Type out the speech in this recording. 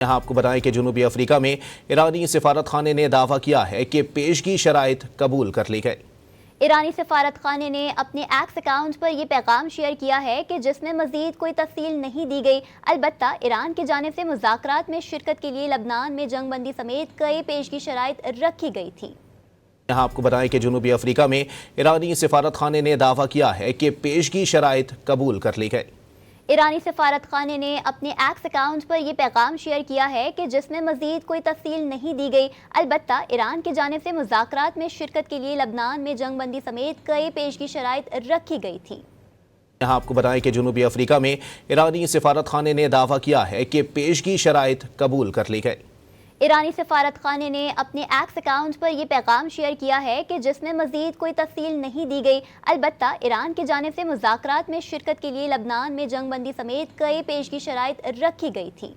یہاں آپ کو بتائیں کہ جنوبی افریقہ میں ایرانی سفارت خانے نے دعویٰ کیا ہے کہ پیشگی شرائط قبول کر لی گئی۔ ایرانی سفارت خانے نے اپنے ایکس اکاؤنٹ پر یہ پیغام شیئر کیا ہے کہ جس میں مزید کوئی تفصیل نہیں دی گئی، البتہ ایران کی جانب سے مذاکرات میں شرکت کے لیے لبنان میں جنگ بندی سمیت کئی پیشگی شرائط رکھی گئی تھی۔ یہاں آپ کو بتائیں کہ جنوبی افریقہ میں ایرانی سفارت خانے نے دعویٰ کیا ہے کہ پیشگی شرائط قبول کر لی گئی۔ ایرانی سفارت خانے نے اپنے ایکس اکاؤنٹ پر یہ پیغام شیئر کیا ہے کہ جس میں مزید کوئی تفصیل نہیں دی گئی، البتہ ایران کی جانب سے مذاکرات میں شرکت کے لیے لبنان میں جنگ بندی سمیت کئی پیشگی شرائط رکھی گئی تھی۔ یہاں آپ کو بتائیں کہ جنوبی افریقہ میں ایرانی سفارت خانے نے دعویٰ کیا ہے کہ پیشگی شرائط قبول کر لی گئی۔ ایرانی سفارت خانے نے اپنے ایکس اکاؤنٹ پر یہ پیغام شیئر کیا ہے کہ جس میں مزید کوئی تفصیل نہیں دی گئی، البتہ ایران کی جانب سے مذاکرات میں شرکت کے لیے لبنان میں جنگ بندی سمیت کئی پیشگی شرائط رکھی گئی تھی۔